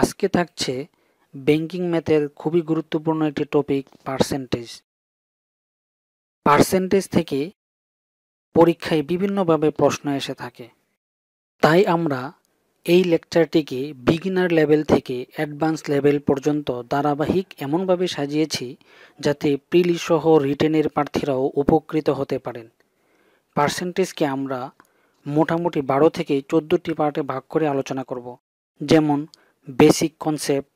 আজকে থাকছে ব্যাংকিং ম্যাথের খুবই গুরুত্বপূর্ণ একটি টপিক পার্সেন্টেজ। পার্সেন্টেজ থেকে পরীক্ষায় বিভিন্নভাবে প্রশ্ন এসে থাকে। তাই আমরা এই লেকচারটিকে বিগিনার লেভেল থেকে অ্যাডভান্স লেভেল পর্যন্ত ধারাবাহিক এমনভাবে সাজিয়েছি যাতে প্রিলি সহ রিটেনের প্রার্থীরাও উপকৃত হতে পারেন। পার্সেন্টেজকে আমরা মোটামুটি 12 থেকে 14টি পার্টে ভাগ করে আলোচনা করব, যেমন basic concept,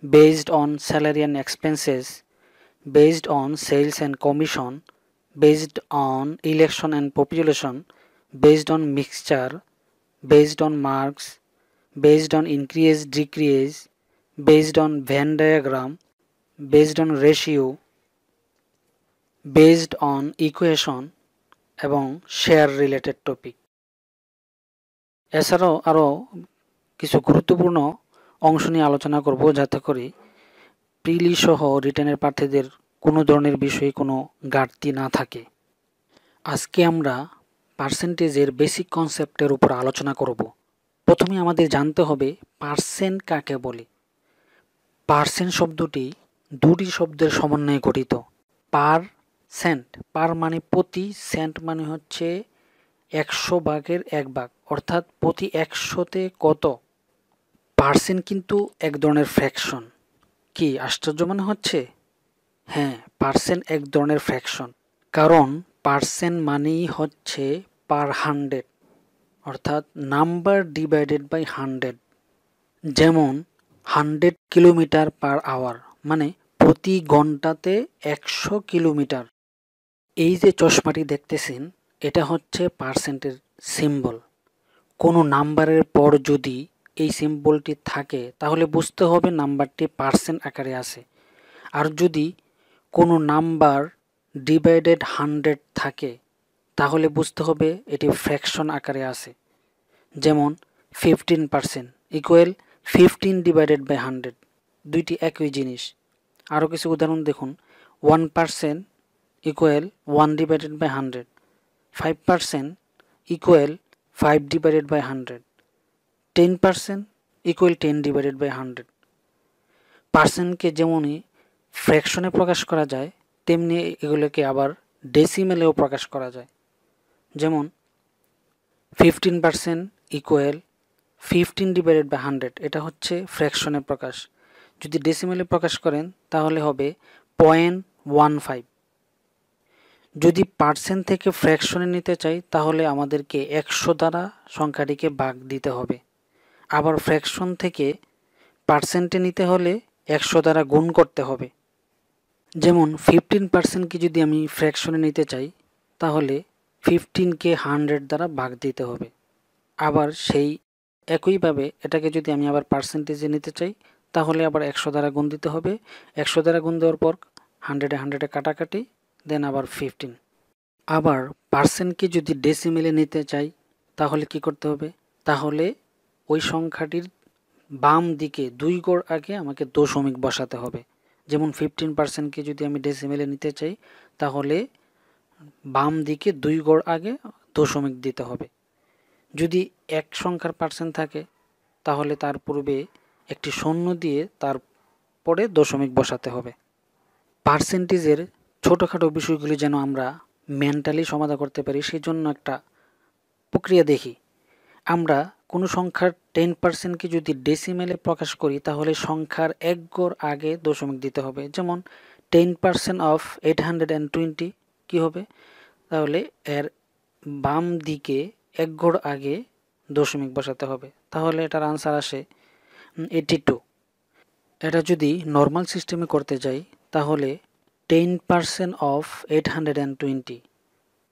based on salary and expenses, based on sales and commission, based on election and population, based on mixture, based on marks, based on increase decrease, based on Venn diagram, based on ratio, based on equation এবং share related topic. এছাড়াও আরও কিছু গুরুত্বপূর্ণ অংশ নিয়ে আলোচনা করব যাতে করে প্রিলি সহ রিটেনের প্রার্থীদের কোনো ধরনের বিষয়ে কোনো ঘাটতি না থাকে। আজকে আমরা পার্সেন্টেজের বেসিক কনসেপ্টের উপর আলোচনা করব। প্রথমে আমাদের জানতে হবে পার্সেন্ট কাকে বলে। পার্সেন্ট শব্দটি দুটি শব্দের সমন্বয়ে গঠিত। পার সেন্ট, পার মানে প্রতি, সেন্ট মানে হচ্ছে 100 ভাগের 1 ভাগ, অর্থাৎ প্রতি 100তে কত। পার্সেন্ট কিন্তু এক ধরনের ফ্র্যাকশন। কি আশ্চর্য মনে হচ্ছে? হ্যাঁ, পার্সেন্ট এক ধরনের ফ্র্যাকশন, কারণ পার্সেন্ট মানেই হচ্ছে পার 100, অর্থাৎ নাম্বার ডিভাইডেড বাই 100। যেমন 100 কিলোমিটার পার আওয়ার মানে প্রতি ঘন্টাতে 100 কিলোমিটার। এই যে চশমাটি দেখতেছেন এটা হচ্ছে পার্সেন্টের সিম্বল। কোনো নাম্বারের পর যদি এই সিম্বলটি থাকে তাহলে বুঝতে হবে নাম্বারটি পার্সেন্ট আকারে আছে। আর যদি কোনো নাম্বার ডিভাইডেড 100 থাকে তাহলে বুঝতে হবে এটি ফ্র্যাকশন আকারে আছে। যেমন 15% ইকুয়াল 15 ডিভাইডেড বাই 100, দুইটি একই জিনিস। আরও কিছু উদাহরণ দেখুন। 1% ইকুয়াল 1 ডিভাইডেড বাই 100, 5% ইকুয়াল 5 ডিভাইডেড বাই 100, 10% ইকুয়াল 10 ডিভাইডেড বাই 100। পার্সেন্টকে যেমনই ফ্র্যাকশনে প্রকাশ করা যায় তেমনি এগুলোকে আবার ডেসিমেলেও প্রকাশ করা যায়। যেমন 15% ইকুয়াল 15 ডিভাইডেড বাই 100, এটা হচ্ছে ফ্র্যাকশনে প্রকাশ। যদি ডেসিমেলে প্রকাশ করেন তাহলে হবে 0.15। যদি পার্সেন্ট থেকে ফ্র্যাকশনে নিতে চাই তাহলে আমাদেরকে 100 দ্বারা সংখ্যাটিকে ভাগ দিতে হবে। আবার ফ্র্যাকশন থেকে পার্সেন্টে নিতে হলে 100 দ্বারা গুণ করতে হবে। যেমন 15%কে যদি আমি ফ্র্যাকশনে নিতে চাই তাহলে 15কে 100 দ্বারা ভাগ দিতে হবে। আবার সেই একইভাবে এটাকে যদি আমি আবার পার্সেন্টেজে নিতে চাই তাহলে আবার 100 দ্বারা গুণ দিতে হবে। 100 দ্বারা গুণ দেওয়ার পর 100-এ কাটাকাটি, দেন আবার 15। আবার পার্সেন্টকে যদি ডেসিমেলে নিতে চাই তাহলে কি করতে হবে? তাহলে ওই সংখ্যাটির বাম দিকে 2 গড় আগে আমাকে দশমিক বসাতে হবে। যেমন 15%কে যদি আমি ডেসিমেলে নিতে চাই তাহলে বাম দিকে 2 গড় আগে দশমিক দিতে হবে। যদি এক সংখ্যার পার্সেন্ট থাকে তাহলে তার পূর্বে একটি শূন্য দিয়ে তারপরে দশমিক বসাতে হবে। পার্সেন্টেজের ছোটোখাটো বিষয়গুলি যেন আমরা মেন্টালি সমাধান করতে পারি সেই জন্য একটা প্রক্রিয়া দেখি। আমরা কোনো সংখ্যার 10%কে যদি ডেসিমেলে প্রকাশ করি তাহলে সংখ্যার 1 গড় আগে দশমিক দিতে হবে। যেমন 10% অফ 820 কি হবে? তাহলে এর বাম দিকে 1 গড় আগে দশমিক বসাতে হবে। তাহলে এটার আনসার আসে 82। এটা যদি নর্মাল সিস্টেমে করতে যাই তাহলে 10% অফ 820,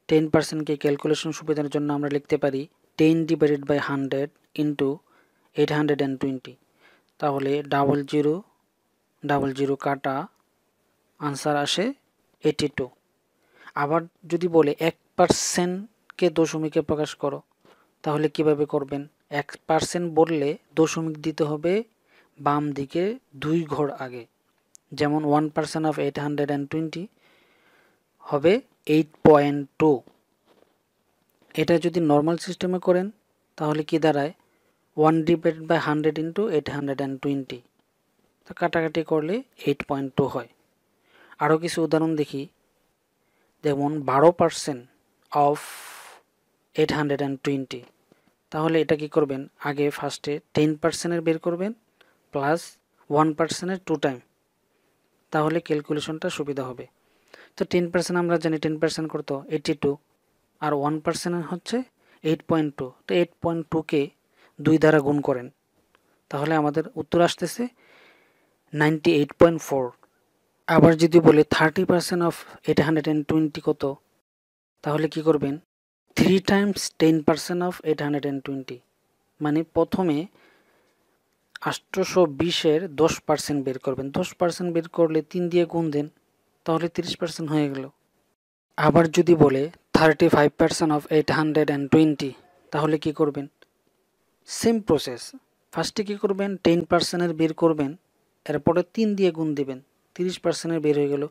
10%কে ক্যালকুলেশন সুবিধার জন্য আমরা লিখতে পারি 10 ডিভাইডেড বাই 100 ইন্টু 820। তাহলে 00 কাটা আনসার আসে 82। আবার যদি বলে 1%কে দশমিকে প্রকাশ করো তাহলে কিভাবে করবেন? 1% বললে দশমিক দিতে হবে বাম দিকে 2 ঘর আগে। যেমন 1% অফ 820 হবে 8.2। এটা যদি নর্মাল সিস্টেমে করেন তাহলে কি দাঁড়ায়? 1/100 ইন্টু 820, তো কাটাকাটি করলে 8.2 হয়। আরও কিছু উদাহরণ দেখি, যেমন 12% অফ 820, তাহলে এটা কি করবেন, আগে ফার্স্টে 10%-এর বের করবেন প্লাস 1%-এর 2 টাইম, তাহলে ক্যালকুলেশনটা সুবিধা হবে। তো 10% আমরা জানি 10% কত 82, আর 1% হচ্ছে 8.2, তো 8.2-কে 2 দ্বারা গুণ করেন, তাহলে আমাদের উত্তর আসতেছে 98.4। আবার যদি বলে 30% অফ 820 কত, তাহলে কি করবেন, 3 টাইমস 10% অফ 820, মানে প্রথমে 820-এর 10% বের করবেন, 10% বের করলে 3 দিয়ে গুণ দেন, তাহলে 30% হয়ে গেল। আবার যদি বলে 35% অফ 820, তাহলে কি করবেন, সেম প্রসেস, ফার্স্টে কি করবেন 10%-এর বের করবেন, এরপরে 3 দিয়ে গুণ দিবেন, 30%-এর বের হয়ে গেল।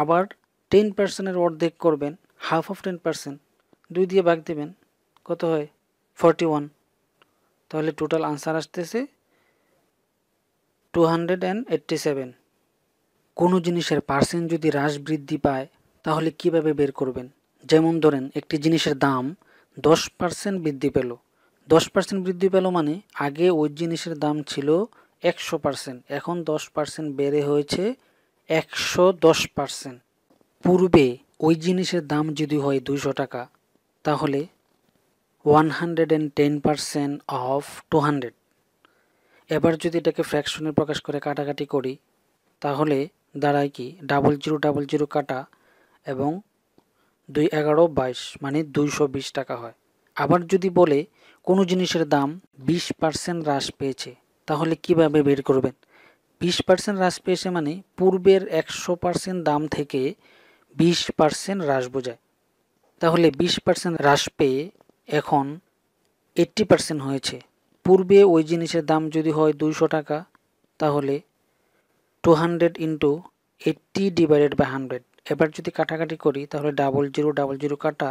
আবার 10%-এর অর্ধেক করবেন, হাফ অফ 10%, 2 দিয়ে ভাগ দিবেন, কত হয় 41, তাহলে টোটাল আনসার আসতেছে 287। কোনো জিনিসের পার্সেন্ট যদি হ্রাস বৃদ্ধি পায় তাহলে কিভাবে বের করবেন, যেমন ধরেন একটি জিনিসের দাম 10% বৃদ্ধি পেল, 10% বৃদ্ধি পেল মানে আগে ওই জিনিসের দাম ছিল 100%, এখন 10% বেড়ে হয়েছে 110%। পূর্বে ওই জিনিসের দাম যদি হয় 200 টাকা, তাহলে 110% অফ 200। এবার যদি এটাকে ফ্র্যাকশনে প্রকাশ করে কাটাকাটি করি, তাহলে দাঁড়ায় কি 0000 কাটা এবং 2 11 22, মানে 220 টাকা হয়। আবার যদি বলে কোনো জিনিসের দাম 20% হ্রাস পেয়েছে, তাহলে কিভাবে বের করবেন, 20% হ্রাস পেয়েছে মানে পূর্বের 100% দাম থেকে 20% হ্রাস বোঝায়, তাহলে 20% হ্রাস পেয়ে এখন 80% হয়েছে। পূর্বে ওই জিনিসের দাম যদি হয় 200 টাকা, তাহলে 200 ইন্টু 80/100। এবার যদি কাটাকাটি করি তাহলে 0000 কাটা,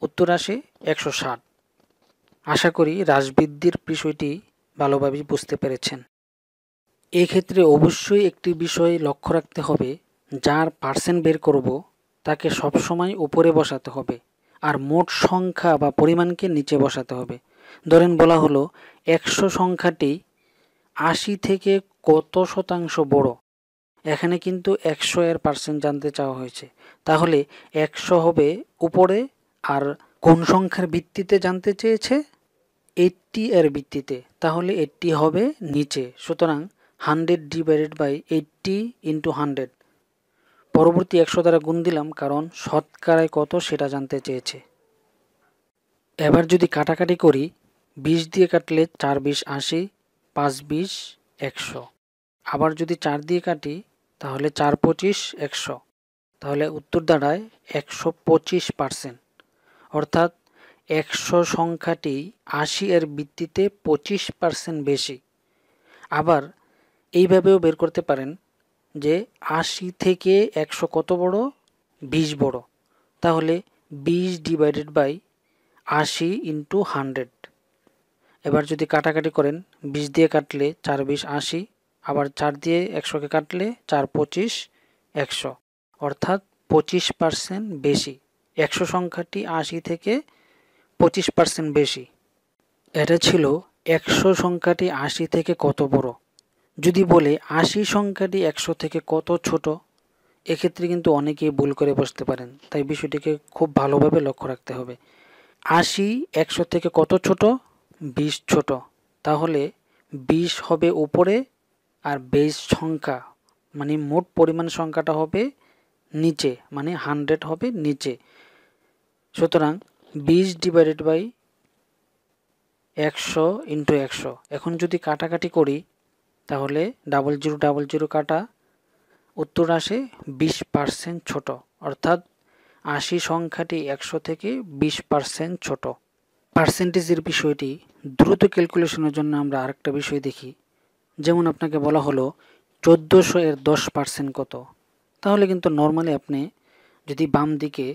উত্তর আসে 160। আশা করি হ্রাস বৃদ্ধির বিষয়টি ভালোভাবে বুঝতে পেরেছেন। এক্ষেত্রে অবশ্যই একটি বিষয় লক্ষ্য রাখতে হবে, যার পার্সেন্ট বের করব তাকে সবসময় উপরে বসাতে হবে, আর মোট সংখ্যা বা পরিমাণকে নিচে বসাতে হবে। ধরেন বলা হলো 100 সংখ্যাটি 80 থেকে কত শতাংশ বড়, এখানে কিন্তু 100 এর পার্সেন্ট জানতে চাওয়া হয়েছে, তাহলে 100 হবে উপরে, আর কোন সংখ্যার ভিত্তিতে জানতে চেয়েছে, 80 এর ভিত্তিতে, তাহলে 80 হবে নিচে। সুতরাং 100/80 ইন্টু 100, পরবর্তী 100 দ্বারা গুণ দিলাম, কারণ শতকরায় কত সেটা জানতে চেয়েছে। এবার যদি কাটাকাটি করি, 20 দিয়ে কাটলে 4 20 80, 5 20 100। আবার যদি 4 দিয়ে কাটি তাহলে 4 25 100, তাহলে উত্তর দাঁড়ায় 125%, অর্থাৎ 100 সংখ্যাটি 80 এর ভিত্তিতে 25% বেশি। আবার এইভাবেও বের করতে পারেন যে 80 থেকে 100 কত বড়, 20 বড়, তাহলে 20/80 ইন্টু 100। এবার যদি কাটাকাটি করেন, 20 দিয়ে কাটলে 4 20 80, আবার 4 দিয়ে 100-কে কাটলে 4 25 100, অর্থাৎ 25% বেশি। 100 সংখ্যাটি 80 থেকে 25% বেশি। এটা ছিল 100 সংখ্যাটি 80 থেকে কত বড়। যদি বলে 80 সংখ্যাটি 100 থেকে কত ছোট, এক্ষেত্রে কিন্তু অনেকেই ভুল করে বসতে পারেন, তাই বিষয়টিকে খুব ভালোভাবে লক্ষ্য রাখতে হবে। 80 100 থেকে কত ছোট, 20 ছোট, তাহলে 20 হবে উপরে, আর বেস সংখ্যা মানে মোট পরিমাণ সংখ্যাটা হবে নিচে, মানে 100 হবে নিচে। সুতরাং 20/100 ইন্টু 100। এখন যদি কাটাকাটি করি তাহলে 0000 কাটা, উত্তর আসে 20% ছোট, অর্থাৎ 80 সংখ্যাটি 100 থেকে 20% ছোট। পার্সেন্টেজের বিষয়টি দ্রুত ক্যালকুলেশনের জন্য আমরা আরেকটা বিষয় দেখি। যেমন আপনাকে বলা হলো 1400 এর 10% কত, তাহলে কিন্তু নর্মালি আপনি যদি বাম দিকে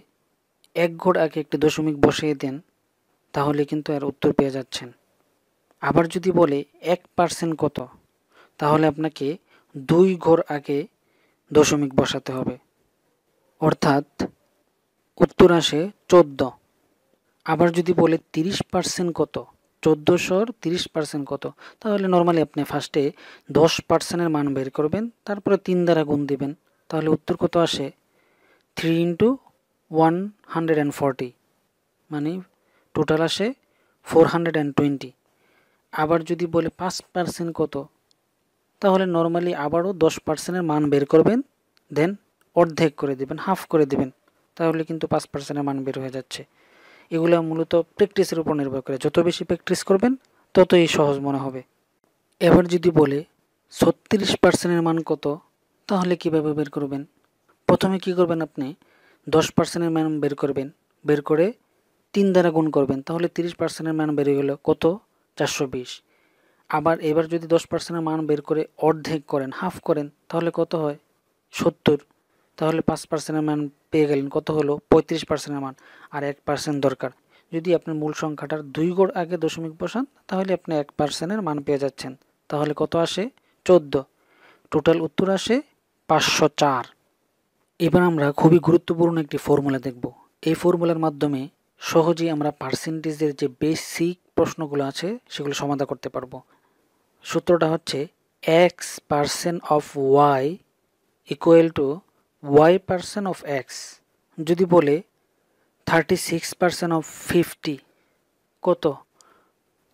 1 ঘর আগে একটি দশমিক বসিয়ে দেন, তাহলে কিন্তু এর উত্তর পেয়ে যাচ্ছেন। আবার যদি বলে 1% কত, তাহলে আপনাকে 2 ঘর আগে দশমিক বসাতে হবে, অর্থাৎ উত্তর আসে 14। আবার যদি বলে 30% কত, 1400-র 30% কত, তাহলে নর্মালি আপনি ফার্স্টে 10%-এর মান বের করবেন, তারপরে 3 দ্বারা গুণ দিবেন, তাহলে উত্তর কত আসে 3 ইন্টু 140, মানে টোটাল আসে 420। আবার যদি বলে 5% কত, তাহলে নর্মালি আবারও 10%-এর মান বের করবেন, দেন অর্ধেক করে দিবেন, হাফ করে দিবেন, তাহলে কিন্তু 5%-এর মান বের হয়ে যাচ্ছে। এগুলো মূলত প্র্যাকটিসের উপর নির্ভর করে, যত বেশি প্র্যাকটিস করবেন ততই সহজ মনে হবে। এবার যদি বলে 36%-এর মান কত, তাহলে কিভাবে বের করবেন? প্রথমে কি করবেন, আপনি 10%-এর মান বের করবেন, বের করে 3 দ্বারা গুণ করবেন, তাহলে 30%-এর মান বেরিয়ে গেল কত, 420। আবার এবার যদি 10%-এর মান বের করে অর্ধেক করেন, হাফ করেন, তাহলে কত হয় 70। তাহলে 5%-এর মান পেয়ে গেলেন, কত হলো 35%-এর মান, আর 1% দরকার। যদি আপনার মূল সংখ্যাটার 2 ঘর আগে দশমিক বসান, তাহলে আপনি 1%-এর মান পেয়ে যাচ্ছেন, তাহলে কত আসে 14। টোটাল উত্তর আসে 504। এবার আমরা খুবই গুরুত্বপূর্ণ একটি ফর্মুলা দেখব। এই ফর্মুলার মাধ্যমে সহজেই আমরা পার্সেন্টেজের যে বেসিক প্রশ্নগুলো আছে সেগুলো সমাধান করতে পারবো। সূত্রটা হচ্ছে x% of y equal to y% of x। যদি বলে 36% অফ 50 কত,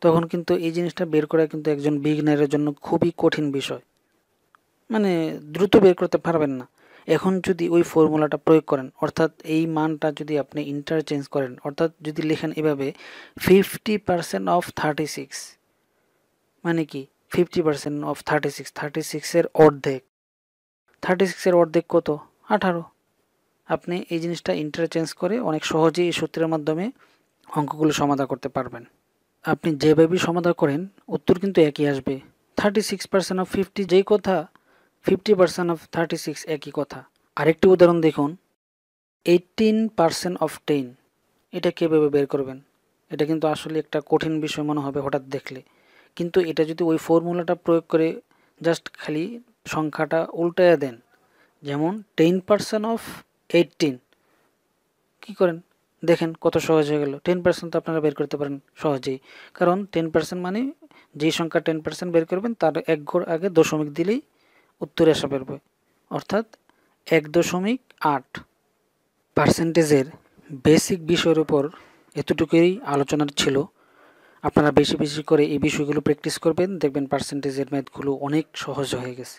তখন কিন্তু এই জিনিসটা বের করা কিন্তু একজন বিগিনারের জন্য খুবই কঠিন বিষয়, মানে দ্রুত বের করতে পারবেন না। এখন যদি ওই ফর্মুলাটা প্রয়োগ করেন, অর্থাৎ এই মানটা যদি আপনি ইন্টারচেঞ্জ করেন, অর্থাৎ যদি লেখেন এভাবে 50% অফ 36, মানে কি 50% অফ 36, 36-এর অর্ধেক, 36-এর অর্ধেক কত 18। আপনি এই জিনিসটা ইন্টারচেঞ্জ করে অনেক সহজেই এই সূত্রের মাধ্যমে অঙ্কগুলো সমাধান করতে পারবেন। আপনি যেভাবেই সমাধান করেন উত্তর কিন্তু একই আসবে। 36% অফ 50 যেই কথা, 50% অফ 36 একই কথা। আরেকটি উদাহরণ দেখুন, 18% অফ 10, এটা কীভাবে বের করবেন? এটা কিন্তু আসলে একটা কঠিন বিষয় মনে হবে হঠাৎ দেখলে, কিন্তু এটা যদি ওই ফর্মুলাটা প্রয়োগ করে জাস্ট খালি সংখ্যাটা উল্টায়া দেন, যেমন 10% অফ 18, কী করেন দেখেন কত সহজ হয়ে গেল। 10% তো আপনারা বের করতে পারেন সহজেই, কারণ 10% মানে যেই সংখ্যা 10% বের করবেন তার 1 ঘর আগে দশমিক দিলেই উত্তর এসে বেরোবে, অর্থাৎ 1.8। পার্সেন্টেজের বেসিক বিষয়ের উপর এতটুকুই আলোচনার ছিল। আপনারা বেশি বেশি করে এই বিষয়গুলো প্র্যাকটিস করবেন, দেখবেন পার্সেন্টেজের ম্যাথগুলো অনেক সহজ হয়ে গেছে।